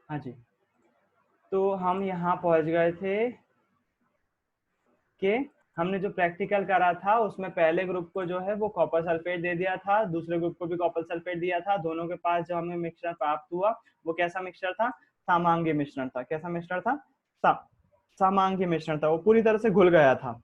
हाँ जी, तो हम यहाँ पहुंच गए थे कि हमने जो प्रैक्टिकल करा था उसमें पहले ग्रुप को जो है वो कॉपर सल्फेट दे दिया था, दूसरे ग्रुप को भी कॉपर सल्फेट दिया था। दोनों के पास जो हमें मिक्सचर प्राप्त हुआ वो कैसा मिक्सचर था? समांगी मिश्रण था। कैसा मिश्रण था? समांगी मिश्रण था, वो पूरी तरह से घुल गया था।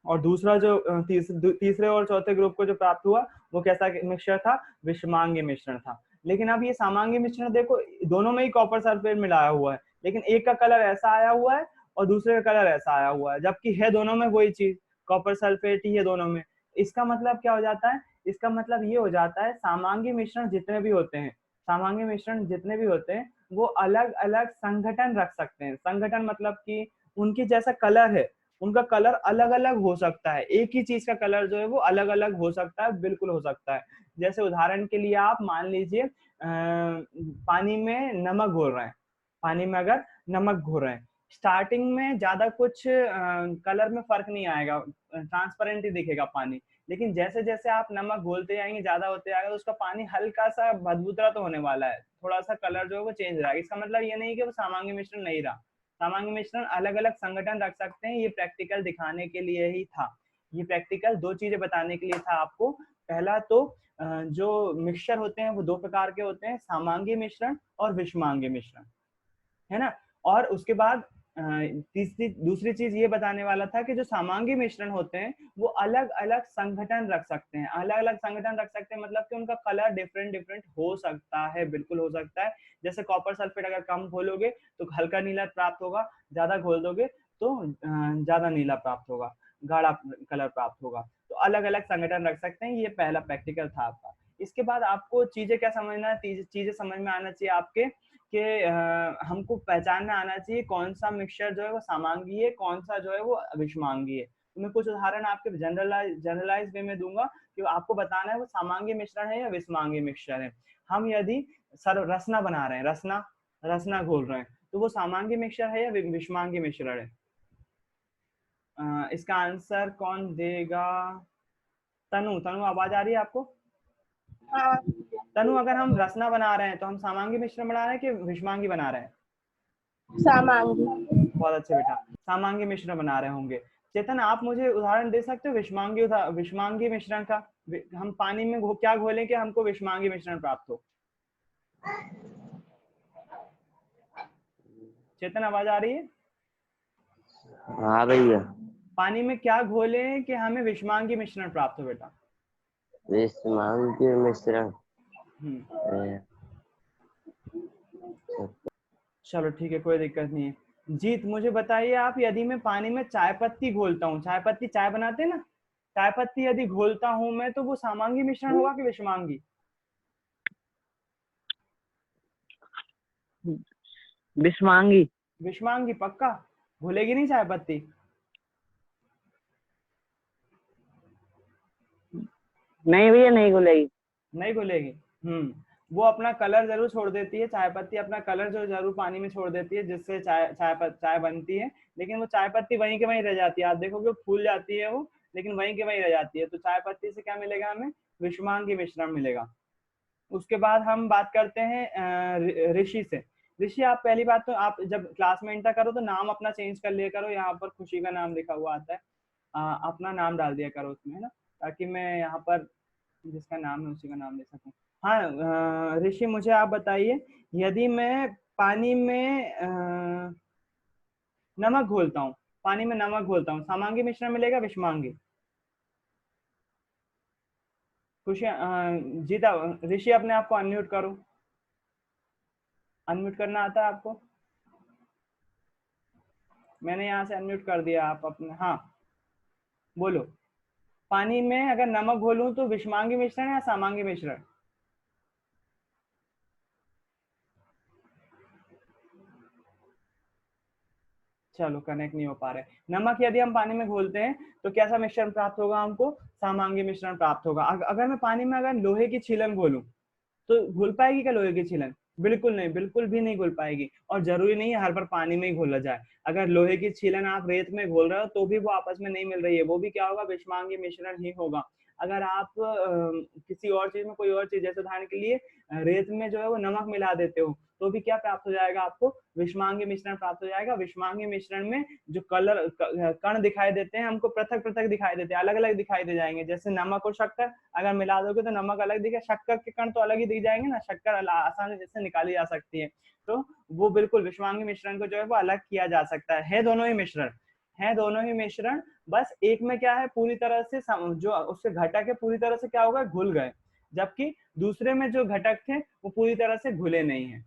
और दूसरा जो तीसरे और चौथे ग्रुप को जो प्राप्त हुआ वो कैसा मिक्सचर था? विषमांगी मिश्रण था। लेकिन अब ये समांगी मिश्रण देखो, दोनों में ही कॉपर सल्फेट मिलाया हुआ है, लेकिन एक का कलर ऐसा आया हुआ है और दूसरे का कलर ऐसा आया हुआ है, जबकि है दोनों में वही चीज, कॉपर सल्फेट ही है दोनों में। इसका मतलब क्या हो जाता है? इसका मतलब ये हो जाता है समांगी मिश्रण जितने भी होते हैं, समांगी मिश्रण जितने भी होते हैं वो अलग अलग संगठन रख सकते हैं। संगठन मतलब कि उनकी जैसा कलर है, उनका कलर अलग अलग हो सकता है। एक ही चीज का कलर जो है वो अलग अलग हो सकता है, बिल्कुल हो सकता है। जैसे उदाहरण के लिए आप मान लीजिए पानी में नमक घोल रहे हैं, पानी में अगर नमक घोल रहे हैं, स्टार्टिंग में ज्यादा कुछ कलर में फर्क नहीं आएगा, ट्रांसपेरेंट ही दिखेगा पानी। लेकिन जैसे जैसे आप नमक घोलते जाएंगे, ज्यादा होते जाएगा, तो उसका पानी हल्का सा भदबूतरा तो होने वाला है, थोड़ा सा कलर जो है वो चेंज हो जाएगा। इसका मतलब ये नहीं कि वो सामान्य मिश्रण नहीं रहा, सामान्य मिश्रण अलग अलग संगठन रख सकते हैं। ये प्रैक्टिकल दिखाने के लिए ही था, ये प्रैक्टिकल दो चीजें बताने के लिए था आपको। पहला तो जो मिक्सचर होते हैं वो दो प्रकार के होते हैं, सामांगी मिश्रण और विषमांगी मिश्रण, है ना। और उसके बाद तीसरी दूसरी चीज ये बताने वाला था कि जो सामांगी मिश्रण होते हैं वो अलग अलग संगठन रख सकते हैं, अलग अलग संगठन रख सकते हैं, मतलब कि उनका कलर डिफरेंट डिफरेंट हो सकता है, बिल्कुल हो सकता है। जैसे कॉपर सल्फेट अगर कम घोलोगे तो हल्का नीला प्राप्त होगा, ज्यादा घोल दोगे तो ज्यादा नीला प्राप्त होगा, गाढ़ा कलर प्राप्त होगा। तो अलग अलग संगठन रख सकते हैं। ये पहला प्रैक्टिकल था आपका। इसके बाद आपको चीजें क्या समझना है, चीजें समझ में आना चाहिए आपके कि हमको पहचानना आना चाहिए कौन सा मिक्सचर जो है वो समांगी है, कौन सा जो है वो विषमांगी है। तो मैं कुछ उदाहरण आपके जनरलाइज वे में दूंगा कि आपको बताना है वो समांगी मिश्रण है या विषमांगी मिक्सचर है। हम यदि सर रसना बना रहे हैं, रसना रसना घोल रहे हैं, तो वो समांगी मिक्सचर है या विषमांगी मिश्रण है? इसका आंसर कौन देगा? तनु, तनु आवाज आ रही है आपको? हाँ, तनु, अगर हम रसना बना रहे हैं तो हम समांगी मिश्रण बना रहे हैं कि विषमांगी बना रहे हैं? सामांगी। बहुत अच्छे बेटा, समांगी मिश्रण बना रहे होंगे। चेतन, आप मुझे उदाहरण दे सकते हो विषमांगी मिश्रण का? हम पानी में क्या घोलें कि हमको विषमांगी मिश्रण प्राप्त हो? चेतन, आवाज आ रही है? आ रही है। पानी में क्या घोलें कि हमें विषमांगी मिश्रण प्राप्त हो बेटा? विषमांगी मिश्रण। चलो ठीक है, कोई दिक्कत नहीं है। जीत, मुझे बताइए आप, यदि मैं पानी में चाय पत्ती घोलता हूँ, चाय पत्ती चाय बनाते हैं ना, चाय पत्ती यदि घोलता हूँ मैं, तो वो समांगी मिश्रण होगा कि विषमांगी? विषमांगी। विषमांगी पक्का? घुलेगी नहीं चाय पत्ती? नहीं भैया, नहीं घुलेगी। नहीं घुलेगी। वो अपना कलर जरूर छोड़ देती है, चाय पत्ती अपना कलर जो जरूर पानी में छोड़ देती है, जिससे चाय बनती है। लेकिन वो चाय पत्ती वहीं के वहीं रह जाती है, आप देखोगे फूल जाती है वो, लेकिन वहीं के वहीं रह जाती है। तो चाय पत्ती से क्या मिलेगा हमें? विषमांगी मिश्रण मिलेगा। उसके बाद हम बात करते हैं ऋषि से। ऋषि, आप पहली बात तो आप जब क्लास में एंटर करो तो नाम अपना चेंज कर लिया करो, यहाँ पर खुशी का नाम लिखा हुआ आता है, अपना नाम डाल दिया करो उसमें, है ना, ताकि मैं यहाँ पर जिसका नाम है उसी का नाम ले सकूं। हाँ ऋषि, मुझे आप बताइए, यदि मैं पानी में नमक घोलता हूँ, पानी में नमक घोलता हूँ, समांगी मिश्रण मिलेगा विषमांगी? खुशी, जीता, ऋषि अपने आप को अनम्यूट करो, अनम्यूट करना आता है आपको? मैंने यहाँ से अनम्यूट कर दिया, आप अपने, हाँ बोलो। पानी में अगर नमक घोलूं तो विषमांगी मिश्रण या समांगी मिश्रण? चलो कनेक्ट नहीं हो पा रहे। नमक यदि हम पानी में घोलते हैं तो कैसा मिश्रण प्राप्त होगा हमको? समांगी मिश्रण प्राप्त होगा। अगर मैं पानी में अगर लोहे की छीलन घोलूं तो घुल पाएगी क्या लोहे की छीलन? बिल्कुल नहीं, बिल्कुल भी नहीं घुल पाएगी। और जरूरी नहीं है हर बार पानी में ही घोला जाए, अगर लोहे की छीलन आप रेत में घोल रहे हो तो भी वो आपस में नहीं मिल रही है, वो भी क्या होगा? विषमांगी मिश्रण ही होगा। अगर आप किसी और चीज में कोई और चीज, जैसे उदाहरण के लिए रेत में जो है वो नमक मिला देते हो तो भी क्या प्राप्त हो जाएगा आपको, विषमांगी मिश्रण प्राप्त हो जाएगा। विषमांगी मिश्रण में जो कलर कण दिखाई देते हैं हमको पृथक पृथक दिखाई देते हैं, अलग अलग दिखाई दे जाएंगे। जैसे नमक और शक्कर अगर मिला दोगे तो नमक अलग दिखे, शक्कर के कण तो अलग ही दिख जाएंगे ना, शक्कर आसानी से निकाली जा सकती है। तो वो बिल्कुल विषमांगी मिश्रण को जो है वो अलग किया जा सकता है दोनों ही मिश्रण, है दोनों ही मिश्रण, बस एक में क्या है पूरी तरह से जो उसके घटक है पूरी तरह से क्या होगा, घुल गए, जबकि दूसरे में जो घटक थे वो पूरी तरह से घुले नहीं है,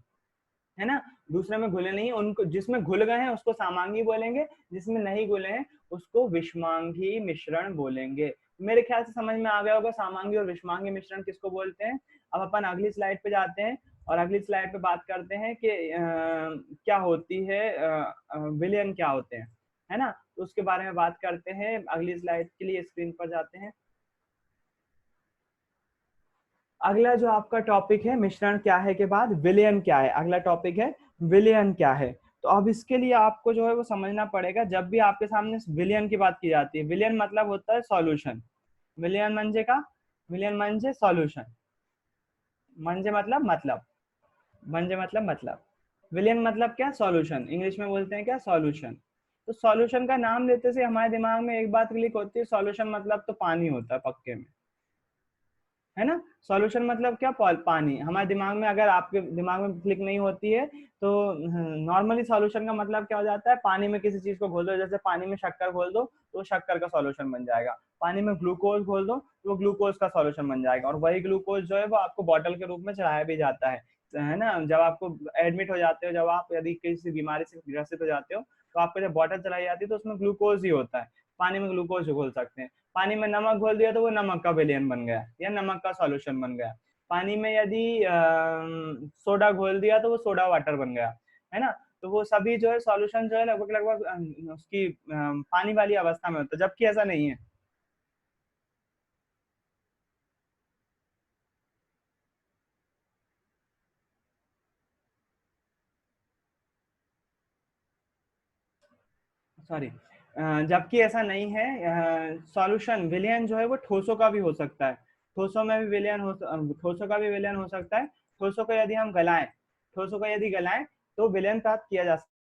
है ना। दूसरे में घुले नहीं, उनको जिसमें घुल गए हैं उसको सामांगी बोलेंगे, जिसमें नहीं घुले हैं उसको विषमांगी मिश्रण बोलेंगे। मेरे ख्याल से समझ में आ गया होगा सामांगी और विषमांगी मिश्रण किसको बोलते हैं। अब अपन अगली स्लाइड पे जाते हैं और अगली स्लाइड पे बात करते हैं कि क्या होती है विलयन क्या होते हैं, है ना। तो उसके बारे में बात करते हैं। अगली स्लाइड के लिए स्क्रीन पर जाते हैं। अगला जो आपका टॉपिक है मिश्रण क्या है के बाद विलयन क्या है, अगला टॉपिक है विलयन क्या है। तो अब इसके लिए आपको जो है वो समझना पड़ेगा, जब भी आपके सामने विलयन की बात की जाती है, विलयन मतलब होता है सॉल्यूशन, विलयन म्हणजे का, विलयन म्हणजे सॉल्यूशन, म्हणजे मतलब विलयन मतलब क्या, सॉल्यूशन, इंग्लिश में बोलते हैं क्या, सॉल्यूशन। तो सॉल्यूशन का नाम लेते से हमारे दिमाग में एक बात क्लिक होती है, सॉल्यूशन मतलब तो पानी होता है पक्के में, है ना। सॉल्यूशन मतलब क्या, पानी। हमारे दिमाग में अगर आपके दिमाग में क्लिक नहीं होती है तो नॉर्मली सॉल्यूशन का मतलब क्या हो जाता है, पानी में किसी चीज को घोल दो, जैसे पानी में शक्कर घोल दो तो शक्कर का सॉल्यूशन बन जाएगा, पानी में ग्लूकोज घोल दो तो ग्लूकोज का सॉल्यूशन बन जाएगा। और वही ग्लूकोज जो है वो आपको बॉटल के रूप में चढ़ाया भी जाता है ना। जब आपको एडमिट हो जाते हो, जब आप यदि किसी बीमारी से ग्रसित हो जाते हो तो आपको जब बॉटल चलाई जाती है तो उसमें ग्लूकोज ही होता है, पानी में ग्लूकोज घोल सकते हैं। पानी में नमक घोल दिया तो वो नमक का विलयन बन गया या नमक का सॉल्यूशन बन गया। पानी में यदि सोडा घोल दिया तो वो सोडा वाटर बन गया, है ना। तो वो सभी जो है सॉल्यूशन जो है लगभग लगभग उसकी पानी वाली अवस्था में होता है, जबकि ऐसा नहीं है। सॉरी, जबकि ऐसा नहीं है। सॉल्यूशन विलयन जो है वो ठोसों का भी हो सकता है, ठोसों में भी विलयन हो, ठोसों का भी विलयन हो सकता है। ठोसों को यदि हम गलाएं, ठोसों को यदि गलाएं तो विलयन प्राप्त किया जा सकता है।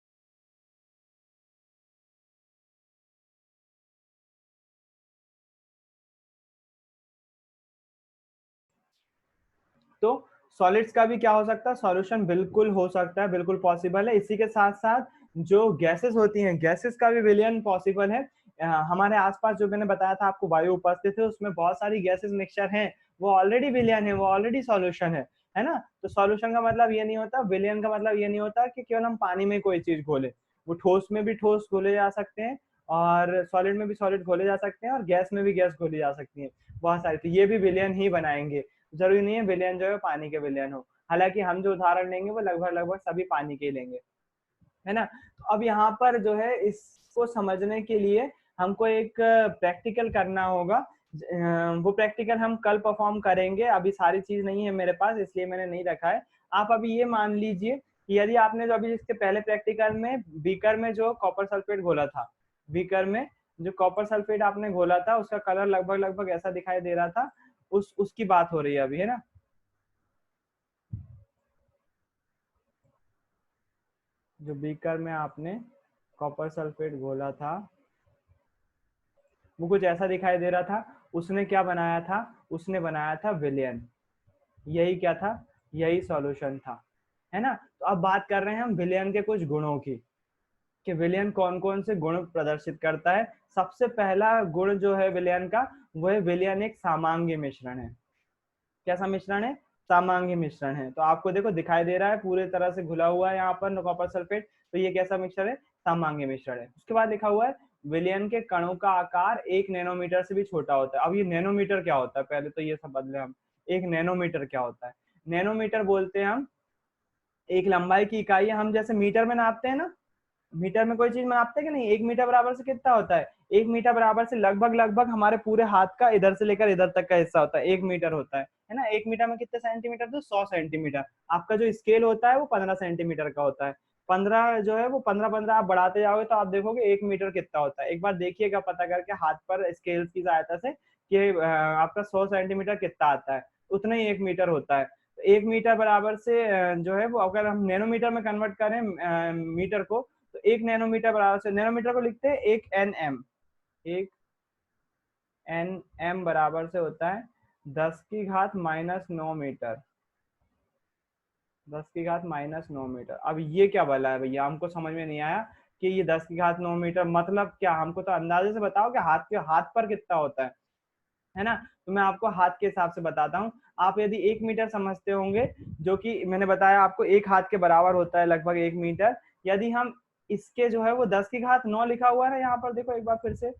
तो सॉलिड्स का भी क्या हो सकता है, सॉल्यूशन बिल्कुल हो सकता है, बिल्कुल पॉसिबल है। इसी के साथ साथ जो गैसेस होती हैं, गैसेस का भी विलयन पॉसिबल है। हमारे आसपास जो मैंने बताया था आपको वायु उपस्थित है, उसमें बहुत सारी गैसेस मिक्सचर हैं, वो ऑलरेडी विलयन है, वो ऑलरेडी सॉल्यूशन है ना। तो सॉल्यूशन का मतलब ये नहीं होता, विलयन का मतलब ये नहीं होता कि केवल हम पानी में कोई चीज घोले, वो ठोस में भी ठोस घोले जा सकते हैं और सॉलिड में भी सॉलिड घोले जा सकते हैं और गैस में भी गैस घोली जा सकती है बहुत सारी। तो ये भी विलयन ही बनाएंगे, जरूरी नहीं है विलयन जो है पानी के विलयन हो। हालांकि हम जो उदाहरण लेंगे वो लगभग लगभग सभी पानी के लेंगे, है ना। तो अब यहाँ पर जो है इसको समझने के लिए हमको एक प्रैक्टिकल करना होगा। वो प्रैक्टिकल हम कल परफॉर्म करेंगे, अभी सारी चीज नहीं है मेरे पास इसलिए मैंने नहीं रखा है। आप अभी ये मान लीजिए कि यदि आपने जो अभी इसके पहले प्रैक्टिकल में बीकर में जो कॉपर सल्फेट घोला था, बीकर में जो कॉपर सल्फेट आपने घोला था उसका कलर लगभग लगभग ऐसा दिखाई दे रहा था, उसकी बात हो रही है अभी, है ना। जो बीकर में आपने कॉपर सल्फेट घोला था वो कुछ ऐसा दिखाई दे रहा था, उसने क्या बनाया था, उसने बनाया था विलयन। यही क्या था, यही सॉल्यूशन था, है ना। तो अब बात कर रहे हैं हम विलयन के कुछ गुणों की, कि विलयन कौन कौन से गुण प्रदर्शित करता है। सबसे पहला गुण जो है विलयन का वो है विलयन एक सामांगी मिश्रण है। कैसा मिश्रण है, सामांगी मिश्रण है। तो आपको देखो दिखाई दे रहा है पूरे तरह से घुला हुआ है यहाँ पर कॉपर सल्फेट, तो ये कैसा मिश्रण है, सामांगी मिश्रण है। उसके बाद लिखा हुआ है विलयन के कणों का आकार 1 नैनोमीटर से भी छोटा होता है। अब ये नैनोमीटर क्या होता है, पहले तो ये सब बदले हम, 1 नैनोमीटर क्या होता है। नैनोमीटर बोलते हैं हम एक लंबाई की इकाई है, हम जैसे मीटर में नापते हैं ना, मीटर में कोई चीज नापते हैं कि नहीं, 1 मीटर बराबर से कितना होता है, 1 मीटर बराबर से लगभग लगभग हमारे पूरे हाथ का इधर से लेकर इधर तक का हिस्सा होता है, 1 मीटर होता है ना। 1 मीटर में कितने सेंटीमीटर, तो 100 सेंटीमीटर। आपका जो स्केल होता है वो 15 सेंटीमीटर का होता है। 15 जो है वो 15 आप बढ़ाते जाओगे तो आप देखोगे 1 मीटर कितना होता है। एक बार देखिएगा पता करके हाथ पर स्केल की सहायता से कि आपका 100 सेंटीमीटर कितना आता है, उतना ही 1 मीटर होता है। तो 1 मीटर बराबर से जो है वो अगर हम नैनोमीटर में कन्वर्ट करें मीटर को, तो 1 नैनोमीटर बराबर से, नैनोमीटर को लिखते हैं 1 nm, 1 nm बराबर से होता है 10 की घात -9 मीटर, 10 की घात -9 मीटर। अब ये क्या बोला है भैया, हमको समझ में नहीं आया कि ये 10 की घात 9 मीटर मतलब क्या, हमको तो अंदाजे से बताओ कि हाथ पर कितना होता है ना। तो मैं आपको हाथ के हिसाब से बताता हूँ। आप यदि 1 मीटर समझते होंगे, जो कि मैंने बताया आपको 1 हाथ के बराबर होता है लगभग 1 मीटर, यदि हम इसके जो है वो 10 की घात 9 लिखा हुआ है ना, यहाँ पर देखो एक बार फिर से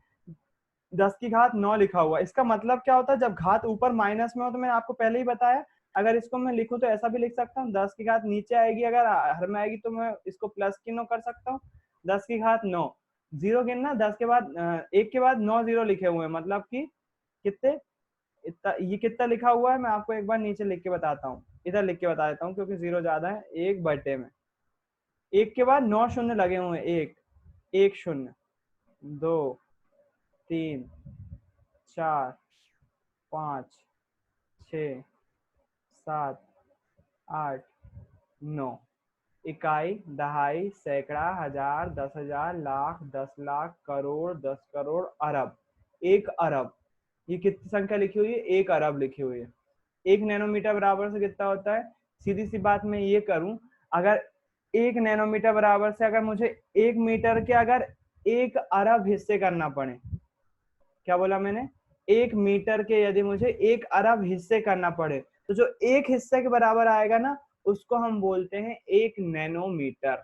10 की घात 9 लिखा हुआ है, इसका मतलब क्या होता है, जब घात ऊपर माइनस में हो, तो मैंने आपको पहले ही बताया, अगर इसको मैं लिखूं तो ऐसा भी लिख सकता हूँ, 10 की घात नीचे आएगी, अगर हर में आएगी तो मैं इसको प्लस की 9 कर सकता हूँ, 10 की घात 9, जीरो गिनना, 10 के बाद 1 के बाद 9 जीरो लिखे हुए हैं, मतलब कि कितने, इतना, ये कितना लिखा हुआ है मैं आपको एक बार नीचे लिख के बताता हूँ, इधर लिख के बता देता हूँ क्योंकि जीरो ज्यादा है, 1 बटे में 1 के बाद 9 शून्य लगे हुए हैं, 1 1 शून्य, 2 3 4 5 6 7 8 9, इकाई, दहाई, सैकड़ा, हजार, 10,000, लाख, 10 लाख, करोड़, 10 करोड़, अरब, 1 अरब। ये कितनी संख्या लिखी हुई है, 1 अरब लिखी हुई है। 1 नैनोमीटर बराबर से कितना होता है, सीधी सी बात मैं ये करूं, अगर 1 नैनोमीटर बराबर से अगर मुझे 1 मीटर के अगर 1 अरब हिस्से करना पड़े, क्या बोला मैंने, 1 मीटर के यदि मुझे 1 अरब हिस्से करना पड़े, तो जो एक हिस्से के बराबर आएगा ना, उसको हम बोलते हैं 1 नैनोमीटर।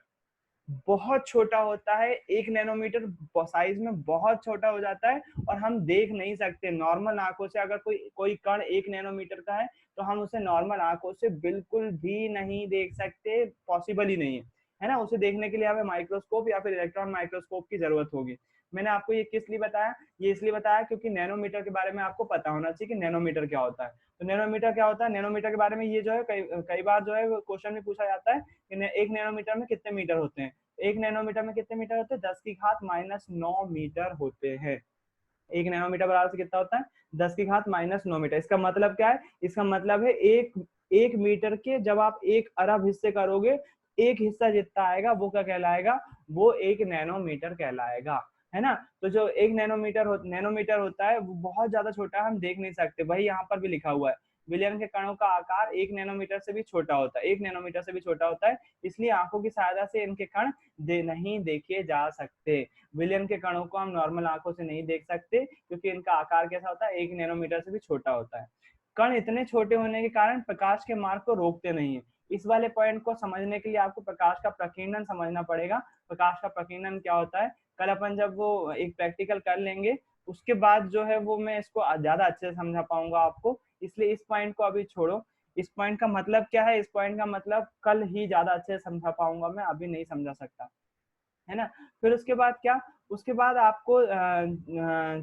बहुत छोटा होता है 1 नैनोमीटर, साइज में बहुत छोटा हो जाता है और हम देख नहीं सकते नॉर्मल आंखों से। अगर कोई कण 1 नैनोमीटर का है तो हम उसे नॉर्मल आंखों से बिल्कुल भी नहीं देख सकते, पॉसिबल ही नहीं है ना। उसे देखने के लिए हमें माइक्रोस्कोप या फिर इलेक्ट्रॉन माइक्रोस्कोप की जरूरत होगी। मैंने आपको ये किस लिए बताया, ये इसलिए बताया क्योंकि नैनोमीटर के बारे में आपको पता होना चाहिए कि नैनोमीटर क्या होता है। तो नैनोमीटर क्या होता है, नैनोमीटर के बारे में ये जो है कई बार जो है क्वेश्चन में पूछा जाता है कि 1 नैनोमीटर में कितने मीटर होते हैं। 1 नैनोमीटर में कितने मीटर होते हैं, 10 की घात -9 मीटर होते हैं। 1 नैनोमीटर बराबर से कितना होता है, 10 की घात -9 मीटर। इसका मतलब क्या है, इसका मतलब है एक मीटर के जब आप 1 अरब हिस्से करोगे, एक हिस्सा जितना आएगा वो क्या कहलाएगा, वो 1 नैनोमीटर कहलाएगा, है ना। तो जो 1 नैनोमीटर होता है वो बहुत ज्यादा छोटा है, हम देख नहीं सकते। वही यहाँ पर भी लिखा हुआ है, विलियन के कणों का आकार 1 नैनोमीटर से भी छोटा होता है, 1 नैनोमीटर से भी छोटा होता है, इसलिए आंखों की सहायता से इनके कण नहीं देखे जा सकते। विलियन के कणों को हम नॉर्मल आंखों से नहीं देख सकते क्योंकि इनका आकार कैसा होता है, 1 नैनोमीटर से भी छोटा होता है। कण इतने छोटे होने के कारण प्रकाश के मार्ग को रोकते नहीं है। इस वाले पॉइंट को समझने के लिए आपको प्रकाश का प्रकीर्णन समझना पड़ेगा। प्रकाश का प्रकीर्णन क्या होता है, कल अपन जब वो एक प्रैक्टिकल कर लेंगे उसके बाद जो है वो मैं इसको ज्यादा अच्छे से समझा पाऊंगा आपको, इसलिए इस पॉइंट को अभी छोड़ो। इस पॉइंट का मतलब क्या है, इस पॉइंट का मतलब कल ही ज्यादा अच्छे से समझा पाऊंगा मैं, अभी नहीं समझा सकता, है ना। फिर उसके बाद क्या, उसके बाद आपको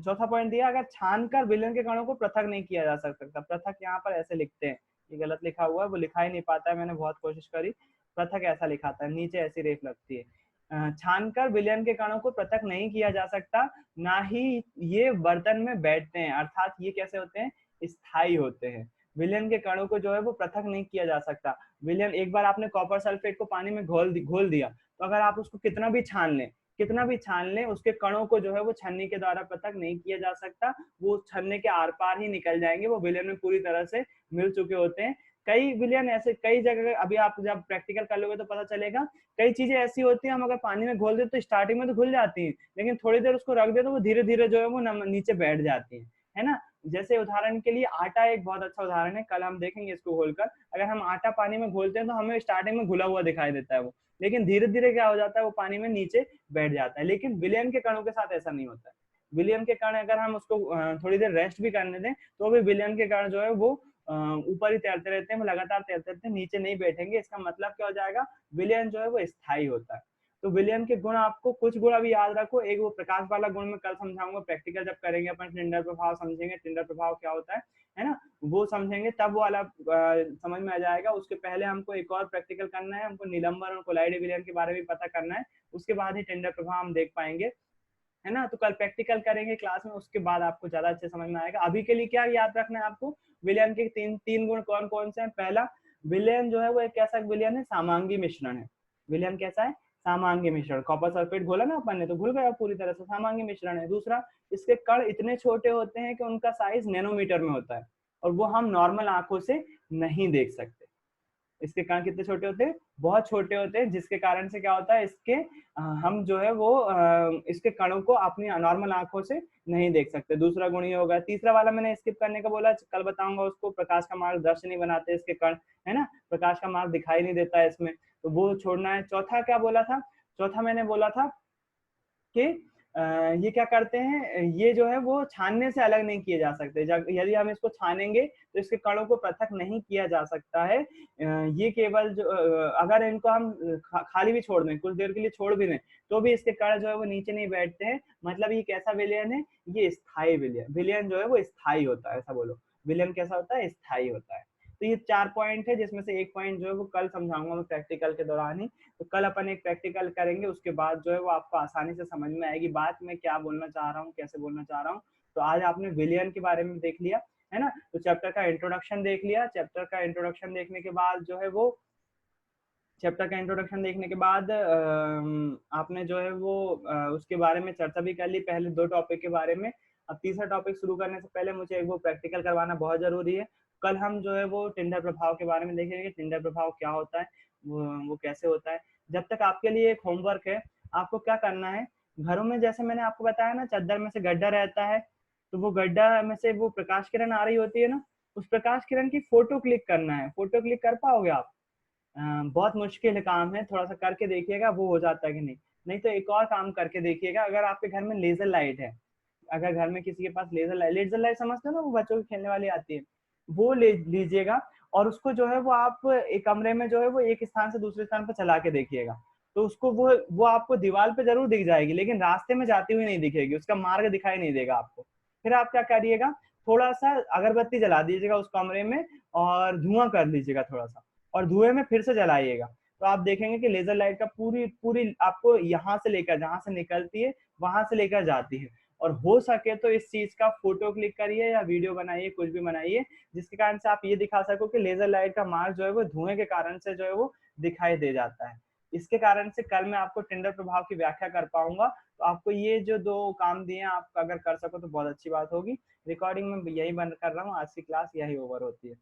चौथा पॉइंट दिया, अगर छानकर विलयन के कणों को पृथक नहीं किया जा सकता। पृथक यहाँ पर ऐसे लिखते हैं, ये गलत लिखा हुआ है, वो लिखा ही नहीं पाता है, मैंने बहुत कोशिश करी। पृथक ऐसा लिखाता है, नीचे ऐसी रेख लगती है। छानकर विलयन के कणों को पृथक नहीं किया जा सकता, ना ही ये बर्तन में बैठते हैं, अर्थात ये कैसे होते हैं, स्थायी होते हैं। विलयन के कणों को जो है वो पृथक नहीं किया जा सकता। विलयन, एक बार आपने कॉपर सल्फेट को पानी में घोल दिया, तो अगर आप उसको कितना भी छान लें उसके कणों को जो है वो छन्नी के द्वारा पृथक नहीं किया जा सकता, वो छन्ने के आर पार ही निकल जाएंगे, वो विलयन में पूरी तरह से मिल चुके होते हैं। कई विलयन ऐसे कई जगह, अभी आप जब प्रैक्टिकल कर लोगे तो पता चलेगा, कई चीजें ऐसी होती हैं हम अगर पानी में घोल दे तो स्टार्टिंग में तो घुल जाती हैं, लेकिन थोड़ी देर उसको रख दे तो वो धीरे धीरे जो है वो नीचे बैठ जाती है ना। जैसे उदाहरण के लिए आटा एक बहुत अच्छा उदाहरण है, कल हम देखेंगे इसको घोलकर। अगर हम आटा पानी में घोलते हैं तो हमें स्टार्टिंग में घुला हुआ दिखाई देता है वो, लेकिन धीरे धीरे क्या हो जाता है, वो पानी में नीचे बैठ जाता है। लेकिन विलयन के कणों के साथ ऐसा नहीं होता है। विलयन के कण अगर हम उसको थोड़ी देर रेस्ट भी करने दें तो भी विलयन के कण जो है वो ऊपर ही तैरते रहते हैं, वो लगातार तैरते रहते हैं, नीचे नहीं बैठेंगे। इसका मतलब क्या हो जाएगा, विलयन जो है वो स्थायी होता है। तो विलयन के गुण, आपको कुछ गुण अभी याद रखो। एक वो प्रकाश वाला गुण मैं कल समझाऊंगा, प्रैक्टिकल जब करेंगे अपन टिंडर प्रभाव समझेंगे, टिंडर प्रभाव क्या होता है ना, वो समझेंगे तब वो वाला समझ में आ जाएगा। उसके पहले हमको एक और प्रैक्टिकल करना है, हमको निलंबन और कोलाइडी विलयन के बारे में पता करना है, उसके बाद ही टिंडर प्रभाव हम देख पाएंगे, है ना। तो कल प्रैक्टिकल करेंगे क्लास में, उसके बाद आपको ज्यादा अच्छे समझ में आएगा। अभी के लिए क्या याद रखना है आपको, विलयन के तीन गुण कौन कौन से हैं। पहला, विलयन जो है वो एक कैसा विलयन है, समांगी मिश्रण है। विलयन कैसा है, समांगी मिश्रण। कॉपर सल्फेट घोला ना अपन ने तो घुल गया पूरी तरह से, समांगी मिश्रण है। दूसरा, इसके कण इतने छोटे होते हैं कि उनका साइज नैनोमीटर में होता है और वो हम नॉर्मल आंखों से नहीं देख सकते। इसके कण कितने छोटे होते हैं, बहुत छोटे होते हैं, जिसके कारण से क्या होता है, इसके हम जो है वो इसके कणों को अपनी नॉर्मल आंखों से नहीं देख सकते। दूसरा गुण ये होगा। तीसरा वाला मैंने स्किप करने का बोला, कल बताऊंगा उसको। प्रकाश का मार्ग दर्शन नहीं बनाते इसके कण, है ना, प्रकाश का मार्ग दिखाई नहीं देता है इसमें, तो वो छोड़ना है। चौथा क्या बोला था, चौथा मैंने बोला था कि ये क्या करते हैं, ये जो है वो छानने से अलग नहीं किए जा सकते। यदि हम इसको छानेंगे तो इसके कणों को पृथक नहीं किया जा सकता है। ये केवल जो अगर इनको हम खाली भी छोड़ दें, कुछ देर के लिए छोड़ भी दें, तो भी इसके कण जो है वो नीचे नहीं बैठते हैं। मतलब ये कैसा विलयन है, ये स्थायी विलयन। विलयन जो है वो स्थायी होता है, ऐसा बोलो। विलयन कैसा होता है, स्थायी होता है। तो ये 4 पॉइंट है, जिसमें से एक पॉइंट जो है वो कल समझाऊंगा मैं प्रैक्टिकल के दौरान ही। तो कल अपन एक प्रैक्टिकल करेंगे, उसके बाद जो है वो आपको आसानी से समझ में आएगी बात, मैं क्या बोलना चाह रहा हूँ, कैसे बोलना चाह रहा हूँ। तो आज आपने विलयन के बारे में देख लिया, है ना। तो चैप्टर का इंट्रोडक्शन देख लिया। चैप्टर का इंट्रोडक्शन देखने के बाद जो है वो चैप्टर का इंट्रोडक्शन देखने के बाद आपने जो है वो उसके बारे में चर्चा भी कर ली, पहले 2 टॉपिक के बारे में। अब तीसरा टॉपिक शुरू करने से पहले मुझे एक वो प्रैक्टिकल करवाना बहुत जरूरी है। कल हम जो है वो टिंडर प्रभाव के बारे में देखेंगे, टिंडर प्रभाव क्या होता है, वो कैसे होता है। जब तक आपके लिए एक होमवर्क है, आपको क्या करना है, घरों में जैसे मैंने आपको बताया ना, चादर में से गड्ढा रहता है, तो वो गड्ढा में से वो प्रकाश किरण आ रही होती है ना, उस प्रकाश किरण की फोटो क्लिक करना है। फोटो क्लिक कर पाओगे आप? बहुत मुश्किल काम है, थोड़ा सा करके देखिएगा वो हो जाता है कि नहीं। नहीं तो एक और काम करके देखिएगा, अगर आपके घर में लेजर लाइट है, अगर घर में किसी के पास लेजर लाइट समझते हो ना, वो बच्चों की खेलने वाली आती है, वो ले लीजिएगा और उसको जो है वो आप एक कमरे में जो है वो एक स्थान से दूसरे स्थान पर चला के देखिएगा। तो उसको वो आपको दीवार पे जरूर दिख जाएगी, लेकिन रास्ते में जाती हुई नहीं दिखेगी, उसका मार्ग दिखाई नहीं देगा आपको। फिर आप क्या करिएगा, थोड़ा सा अगरबत्ती जला दीजिएगा उस कमरे में और धुआं कर लीजिएगा थोड़ा सा, और धुएं में फिर से जलाइएगा। तो आप देखेंगे कि लेजर लाइट का पूरी पूरी आपको यहाँ से लेकर, जहां से निकलती है वहां से लेकर जाती है। और हो सके तो इस चीज का फोटो क्लिक करिए या वीडियो बनाइए, कुछ भी बनाइए, जिसके कारण से आप ये दिखा सको कि लेजर लाइट का मार्ग जो है वो धुएं के कारण से जो है वो दिखाई दे जाता है। इसके कारण से कल मैं आपको टिंडर प्रभाव की व्याख्या कर पाऊंगा। तो आपको ये जो 2 काम दिए हैं, आप अगर कर सको तो बहुत अच्छी बात होगी। रिकॉर्डिंग में यही बंद कर रहा हूँ, आज की क्लास यही ओवर होती है।